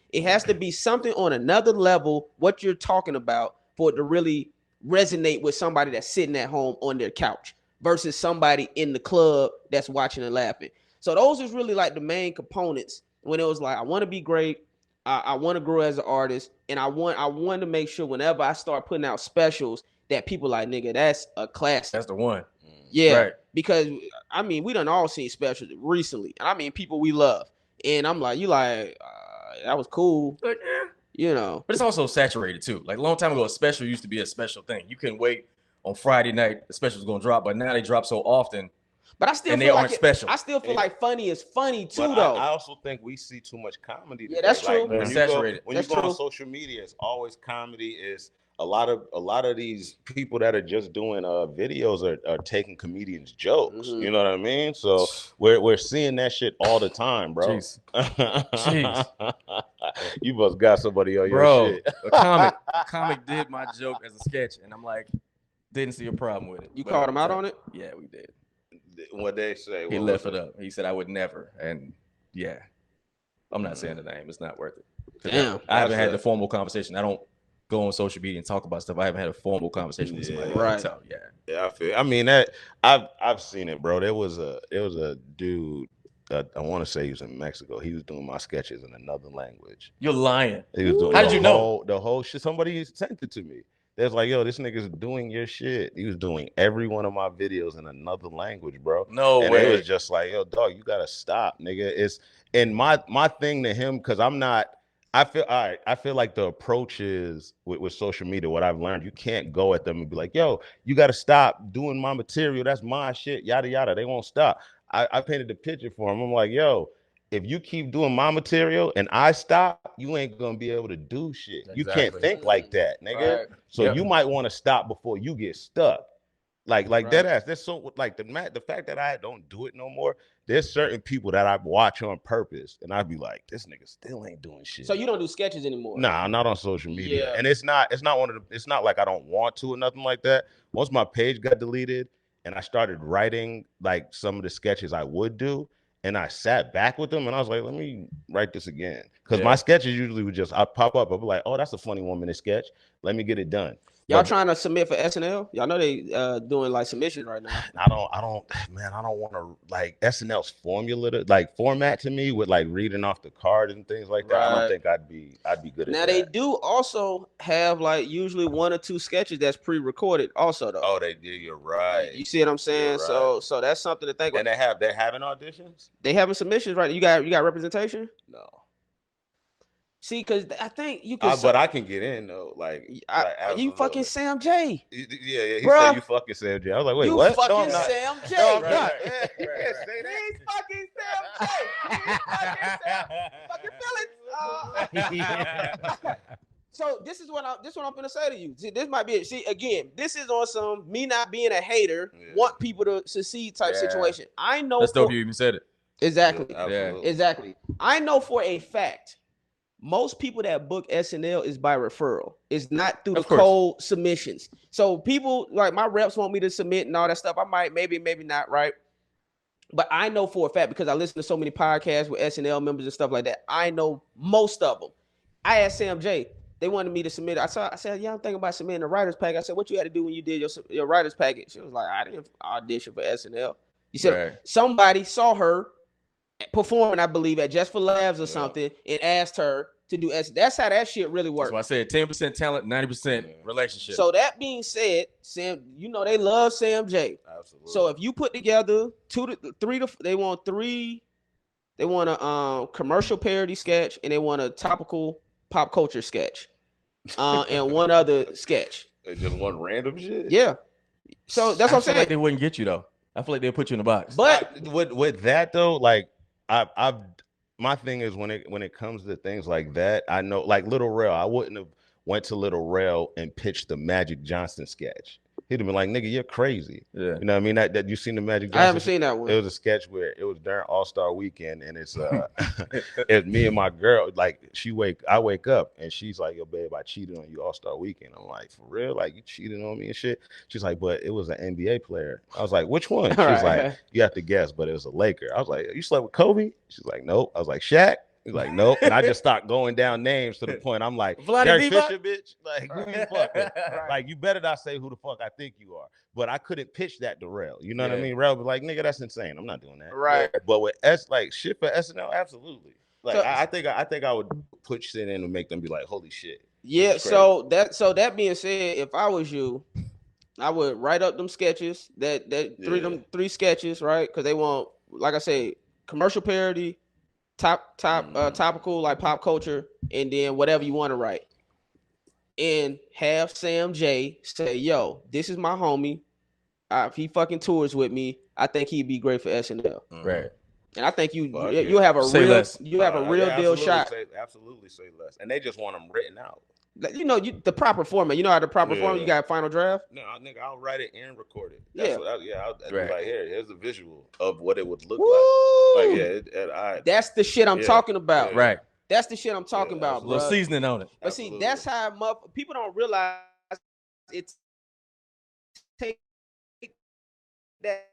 It has to be something on another level, what you're talking about, for it to really resonate with somebody that's sitting at home on their couch versus somebody in the club that's watching and laughing. So those is really like the main components when it was like, I want to be great. I want to grow as an artist, and I want to make sure whenever I start putting out specials that people like, nigga, that's a classic. That's the one. Yeah, right. Because I mean, we done all seen specials recently, and I mean, people we love, and I'm like, you like, that was cool, but but it's also saturated too. Like a long time ago, a special used to be a special thing. You couldn't wait on Friday night, the special's gonna drop, but now they drop so often. But I still feel like special. I still feel like funny is funny too, though. I also think we see too much comedy today. Yeah, that's true. Like, when you go on social media, it's always comedy. Is a lot of these people that are just doing videos are taking comedians' jokes. You know what I mean? So we're seeing that shit all the time, bro. Jeez. You must got somebody on your shit. A comic did my joke as a sketch, and I'm like, didn't see a problem with it. You called him out on it? Yeah, we did. What they say? He left it up. He said I would never, and yeah, I'm not saying the name. It's not worth it. Damn, I haven't had the formal conversation. I don't go on social media and talk about stuff. I haven't had a formal conversation with somebody. Right. So, yeah. I mean that I've seen it, bro. There was a dude. I want to say he was in Mexico. He was doing my sketches in another language. You're lying. He was doing. How did you know the whole shit? Somebody sent it to me. They was like, yo, this nigga's doing your shit. He was doing every one of my videos in another language, bro. No way. And it was just like, yo, dog, you gotta stop, nigga. It's and my thing to him, because I'm not. I feel like the approach is with social media. What I've learned, you can't go at them and be like, yo, you gotta stop doing my material. That's my shit. Yada yada. They won't stop. I painted the picture for him. I'm like, yo, if you keep doing my material and I stop, you ain't gonna be able to do shit. Exactly. You can't think like that, nigga. Right. So you might want to stop before you get stuck. Like right. That ass. That's so like the fact that I don't do it no more. There's certain people that I watch on purpose, and I'd be like, this nigga still ain't doing shit. So you don't do sketches anymore? Nah, not on social media. Yeah. And it's not like I don't want to or nothing like that. Once my page got deleted and I started writing like some of the sketches I would do, and I sat back with them and I was like, let me write this again. Because my sketches usually would I'd pop up. I'd be like, oh, that's a funny 1 minute sketch. Let me get it done. Y'all trying to submit for SNL? Y'all know they doing like submissions right now. I don't want to like SNL's format to me with like reading off the card and things like that. Right. I don't think I'd be good at that. Now they do also have like usually 1 or 2 sketches that's pre-recorded also though. Oh, they do. You're right. You see what I'm saying? Right. So that's something to think about. And they're having auditions? They having submissions right. You got representation? No. See, because I think you can. But I can get in though. Like you fucking Sam J. Yeah. He said you fucking Sam J. I was like, wait, you what? Fucking Sam J. No, I'm not. He's fucking Sam J. Fucking feelings. So this is what I'm gonna say to you. See, this might be it. See, again, this is on some me not being a hater, want people to succeed type situation. I know. That's dope. You even said it. Exactly. Yeah, exactly. I know for a fact. Most people that book SNL is by referral. It's not through the cold submissions. So people like my reps want me to submit and all that stuff. I might, maybe not, right? But I know for a fact because I listen to so many podcasts with SNL members and stuff like that. I know most of them. I asked Sam J. They wanted me to submit. I said, yeah, I'm thinking about submitting a writer's package. I said, what you had to do when you did your writer's package? She was like, I didn't audition for SNL. You said somebody saw her performing, I believe, at Just for Laughs or something, and asked her to do SNL. That's how that shit really works. So I said 10% talent, 90% relationship. So that being said, Sam, they love Sam J. Absolutely. So if you put together 2 to 3, they want a commercial parody sketch and they want a topical pop culture sketch, and 1 other sketch. Just 1 random shit. Yeah. So that's what I'm saying. Like they wouldn't get you though. I feel like they'll put you in a box. But with that though, like I've my thing is when it comes to things like that, I know like Little Rel, I wouldn't have went to Little Rel and pitched the Magic Johnson sketch. He'd have been like, nigga, you're crazy. Yeah. You know what I mean? That you seen the Magic Johnson? I haven't seen that one. It was a sketch where it was during All-Star Weekend, and it's it's me and my girl. Like I wake up and she's like, yo, babe, I cheated on you All-Star Weekend. I'm like, for real? Like you cheated on me and shit? She's like, but it was an NBA player. I was like, which one? She's like, you have to guess, but it was a Laker. I was like, you slept with Kobe? She's like, nope. I was like, Shaq? He's like, nope. And I just start going down names to the point I'm like, Derek Fisher, bitch. Like, who you fucking? Like, you better not say who the fuck I think you are. But I couldn't pitch that to Rel. You know what I mean? Rel was like, nigga, that's insane. I'm not doing that. Right. But with shit for SNL, absolutely. Like, so, I think I would put shit in and make them be like, holy shit. Yeah. So that being said, if I was you, I would write up them sketches, three sketches, right? Because they want, like I say, commercial parody, topical, like pop culture, and then whatever you want to write. And have Sam J say, yo, this is my homie. If he fucking tours with me, I think he'd be great for SNL. Right. And I think you have a real deal shot. Absolutely say less. And they just want them written out. You know, the proper format. You know how the proper format, you got a final draft? No, nigga, I'll write it and record it. I'll like, here's a visual of what it would look Woo! like. That's the shit I'm talking about. Yeah. Right. That's the shit I'm talking about, bro. A little seasoning on it. But absolutely. See, that's how people don't realize it's take that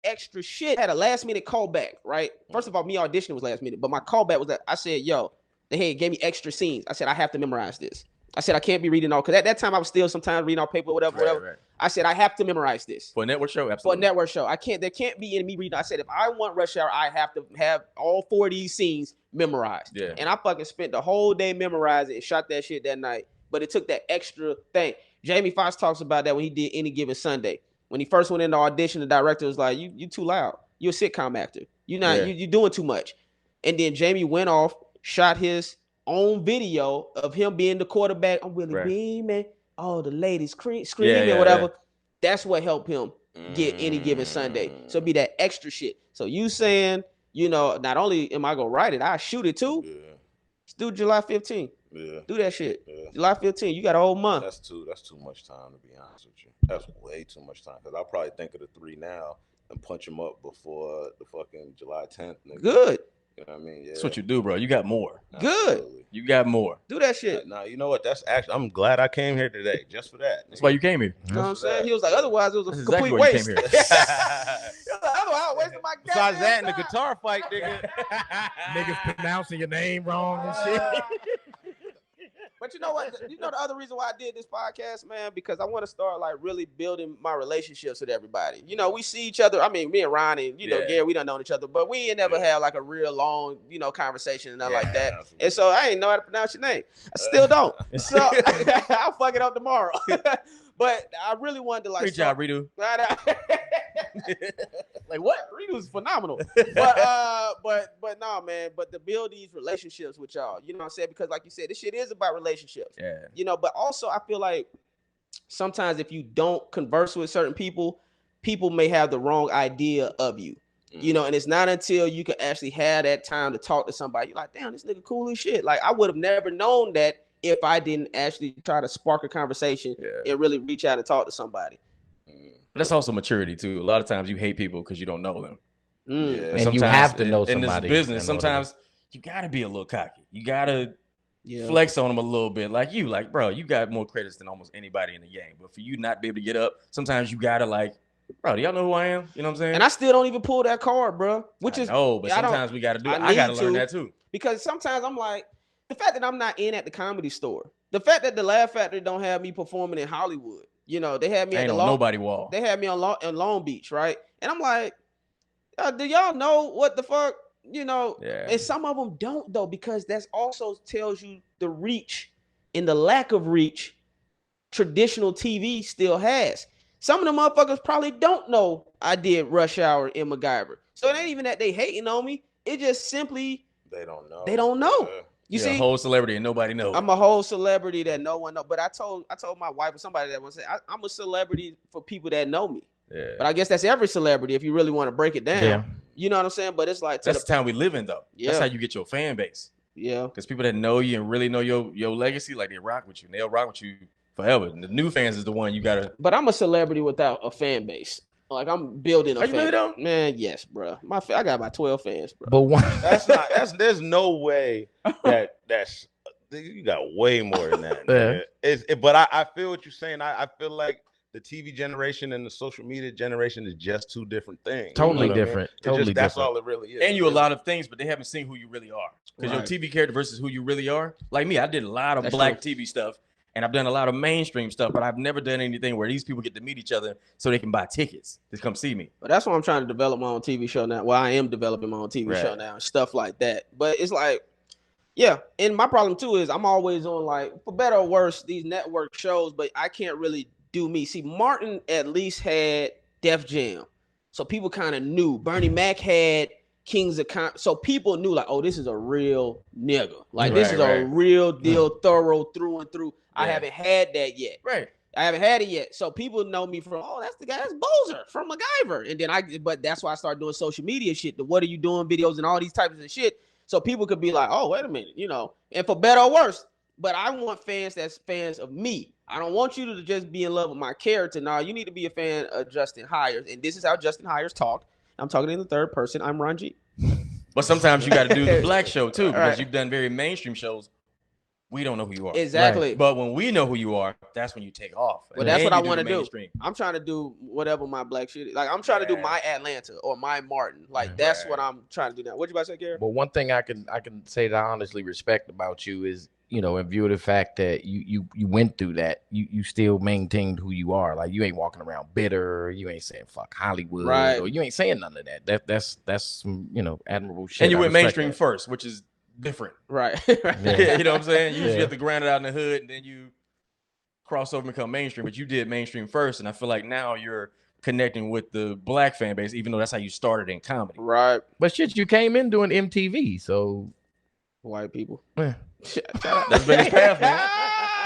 extra shit. I had a last minute callback, right? First of all, me auditioning was last minute, but my callback was that I said, yo, they gave me extra scenes. I said, I have to memorize this. I said, I can't be reading all, because at that time I was still sometimes reading all paper, whatever. Right. I said, I have to memorize this. For a network show, absolutely. For a network show. There can't be any me reading. I said, if I want Rush Hour, I have to have all 4 of these scenes memorized. Yeah. And I fucking spent the whole day memorizing and shot that shit that night. But it took that extra thing. Jamie Foxx talks about that when he did Any Given Sunday. When he first went into audition, the director was like, you too loud. You're a sitcom actor. You're doing too much. And then Jamie went off, shot his own video of him being the quarterback. I'm Willie Beeman. Oh, the ladies screaming, whatever. Yeah. That's what helped him get Any Given Sunday. So be that extra shit. So you saying, not only am I gonna write it, I shoot it too. Yeah. Let's do July 15th. Yeah. Do that shit. Yeah. July 15th. You got a whole month. That's too much time, to be honest with you. That's way too much time. Because I'll probably think of the 3 now and punch them up before the fucking July 10th. Nigga. Good. You know what I mean? Yeah. That's what you do, bro. You got more. Good. Absolutely. You got more. Do that shit. Nah, you know what? That's actually, I'm glad I came here today just for that. That's why you came here. You know what I'm saying? He was like, otherwise it was a complete waste. He was like, otherwise I wasted my goddamn besides that and the guitar fight, nigga. Niggas pronouncing your name wrong and shit. But you know what? You know the other reason why I did this podcast, man, because I want to start like really building my relationships with everybody. We see each other. I mean, me and Ron and Gary, we done known each other, but we ain't never had like a real long, conversation and nothing like that. Absolutely. And so I ain't know how to pronounce your name. I still don't. So I'll fuck it up tomorrow. But I really wanted to like. Great job, Reedo. Like what? Reedo's phenomenal. But no, man. But to build these relationships with y'all, you know what I'm saying? Because like you said, this shit is about relationships. Yeah. But also I feel like sometimes if you don't converse with certain people may have the wrong idea of you. And it's not until you can actually have that time to talk to somebody. You're like, damn, this nigga cool as shit. Like I would have never known that if I didn't actually try to spark a conversation and really reach out and talk to somebody. But that's also maturity too. A lot of times you hate people because you don't know them. Yeah. And you have to know somebody. In this business, sometimes you gotta be a little cocky. You gotta flex on them a little bit. Like bro, you got more credits than almost anybody in the game. But for you not be able to get up, sometimes you gotta bro, do y'all know who I am? You know what I'm saying? And I still don't even pull that card, bro. But sometimes we gotta do it. I gotta learn that too. Because sometimes I'm like, the fact that I'm not in at the Comedy Store, the fact that the Laugh Factory don't have me performing in Hollywood, they had me at the nobody wall. They had me on Long Beach, right? And I'm like, do y'all know what the fuck, Yeah. And some of them don't though, because that's also tells you the reach and the lack of reach traditional TV still has. Some of the motherfuckers probably don't know I did Rush Hour and MacGyver. So it ain't even that they hating on me. It just simply they don't know. They don't know. You see, a whole celebrity and nobody knows. I'm a whole celebrity that no one knows. But I told my wife or somebody that was I'm a celebrity for people that know me. Yeah. But I guess that's every celebrity if you really want to break it down. Yeah. You know what I'm saying? But it's like that's the time we live in though. Yeah. That's how you get your fan base. Yeah. Because people that know you and really know your legacy, like they rock with you. And they'll rock with you forever. And the new fans is the one you gotta. But I'm a celebrity without a fan base. Like I'm building a fan. You really don't? Man, yes, bro. I got about 12 fans, bro. But one there's no way that's you got way more than that. Yeah. But I feel what you're saying. I feel like the TV generation and the social media generation is just two different things. Totally different. Totally different. That's all it really is. And you a lot of things, but they haven't seen who you really are. Because your TV character versus who you really are. Like me, I did a lot of black TV stuff, and I've done a lot of mainstream stuff, but I've never done anything where these people get to meet each other so they can buy tickets to come see me. But that's why I'm trying to develop my own TV show now. Well, I am developing my own TV show now, stuff like that. But it's like, yeah, and my problem too is I'm always on, like, for better or worse, these network shows, but I can't really do me. See, Martin at least had Def Jam, so people kind of knew. Bernie Mac had Kings of so people knew, like, oh, this is a real nigga. Like, this is a real deal, thorough through and through. Yeah. I haven't had that yet. Right. I haven't had it yet. So people know me from, oh, that's the guy, that's Bozer from MacGyver. And then but that's why I started doing social media shit, the what are you doing videos and all these types of shit. So people could be like, oh, wait a minute, and for better or worse. But I want fans that's fans of me. I don't want you to just be in love with my character. No, you need to be a fan of Justin Hires. And this is how Justin Hires talk. I'm talking in the third person. I'm Ron G. But sometimes you got to do the black show too, because you've done very mainstream shows. We don't know who you are. Exactly. Right. But when we know who you are, that's when you take off. Well, that's what I want to do. I'm trying to do whatever my black shit is. Like, I'm trying to do my Atlanta or my Martin. Like, that's what I'm trying to do now. What you about to say, Gary? Well, one thing I can say that I honestly respect about you is, in view of the fact that you went through that, you still maintained who you are. Like, you ain't walking around bitter. You ain't saying fuck Hollywood. Right. Or you ain't saying none of that. That's some, admirable shit. And you went mainstream first, which is different. Right. Yeah. You know what I'm saying? You usually have to grind it out in the hood and then you cross over and become mainstream, but you did mainstream first. And I feel like now you're connecting with the black fan base, even though that's how you started in comedy. Right. But shit, you came in doing MTV, so white people. Yeah. That's been his path, man.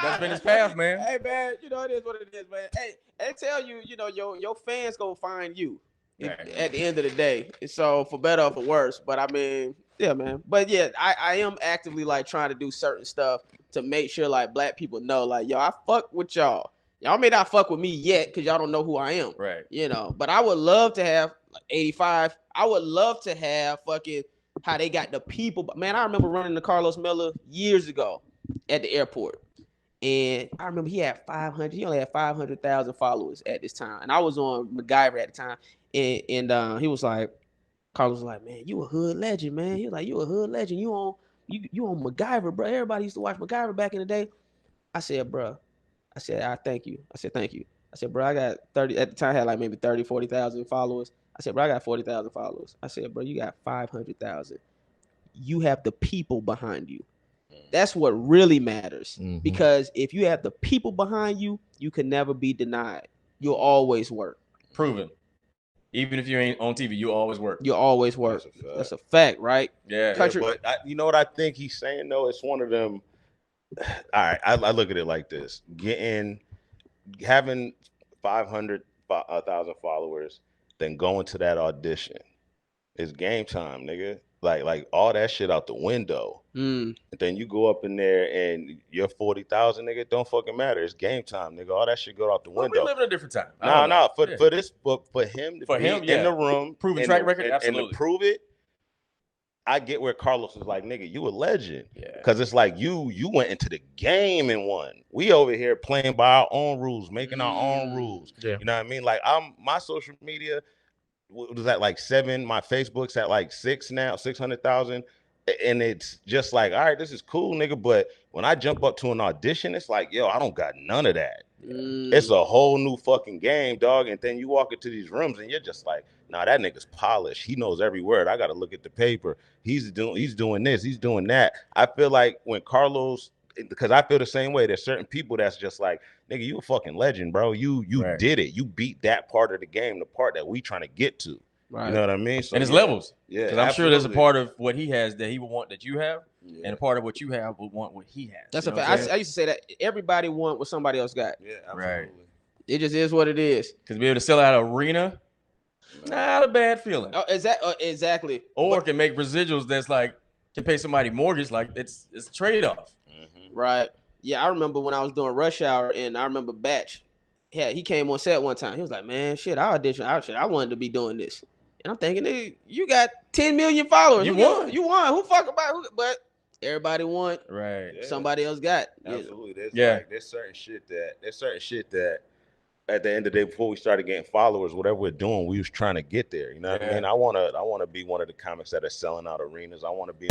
That's been his path, man. Hey, man, it is what it is, man. Hey, they tell you, your fans gonna find you at the end of the day. So for better or for worse. But I mean, yeah, man. But yeah, I am actively like trying to do certain stuff to make sure like black people know, like, yo, I fuck with y'all. Y'all may not fuck with me yet because y'all don't know who I am. Right. But I would love to have like 85. I would love to have fucking how they got the people. Man, I remember running to Carlos Miller years ago at the airport. And I remember he only had 500,000 followers at this time. And I was on MacGyver at the time. And he was like, Carlos was like, man, you a hood legend, man. He was like, you a hood legend. You on MacGyver, bro. Everybody used to watch MacGyver back in the day. I said, bro. I said, I thank you. I said, thank you. I said, bro, I got 30, at the time I had like maybe 30, 40,000 followers. I said, bro, I got 40,000 followers. I said, bro, you got 500,000. You have the people behind you. That's what really matters. Mm-hmm. Because if you have the people behind you, you can never be denied. You'll always work. Proven. Even if you ain't on TV, you always work. You always work. That's a fact, right? Yeah. But you know what I think he's saying, though? It's one of them. All right, I look at it like this: having 500,000 followers, then going to that audition, it's game time, nigga. Like all that shit out the window. And then you go up in there and you're 40,000, nigga. Don't fucking matter. It's game time, nigga. All that shit go out the window. We live in a different time. No. For him to be in the room, proven track record, absolutely. And to prove it. I get where Carlos was like, nigga, you a legend. Yeah. Because it's like you went into the game and won. We over here playing by our own rules, making our own rules. Yeah. You know what I mean? Like my social media was at like 7. My Facebook's at like 6 now, 600,000. And it's just like, all right, this is cool, nigga. But when I jump up to an audition, it's like, yo, I don't got none of that. It's a whole new fucking game, dog. And then you walk into these rooms and you're just like, nah, that nigga's polished. He knows every word. I got to look at the paper. He's doing this. He's doing that. I feel like when Carlos, because I feel the same way. There's certain people that's just like, nigga, you a fucking legend, bro. You did it. You beat that part of the game, the part that we trying to get to. Right. You know what I mean? So, and it's levels. Yeah. Because I'm sure there's a part of what he has that he would want that you have. Yeah. And a part of what you have would want what he has. That's a fact. I used to say that everybody want what somebody else got. Yeah, absolutely. Right. It just is what it is. Because be able to sell out an arena, not a bad feeling. Oh, exactly. Or can make residuals that's like, can pay somebody mortgage, like it's a trade-off. Mm-hmm. Right. Yeah, I remember when I was doing Rush Hour, and I remember Batch. Yeah, he came on set one time. He was like, man, shit, I auditioned. I wanted to be doing this. And I'm thinking, hey, you got 10 million followers. You won. Who fuck about who? But everybody won. Right. Yeah. Somebody else got. Absolutely. There's certain shit that at the end of the day, before we started getting followers, whatever we're doing, we was trying to get there. You know what I mean? I wanna be one of the comics that are selling out arenas. I want to be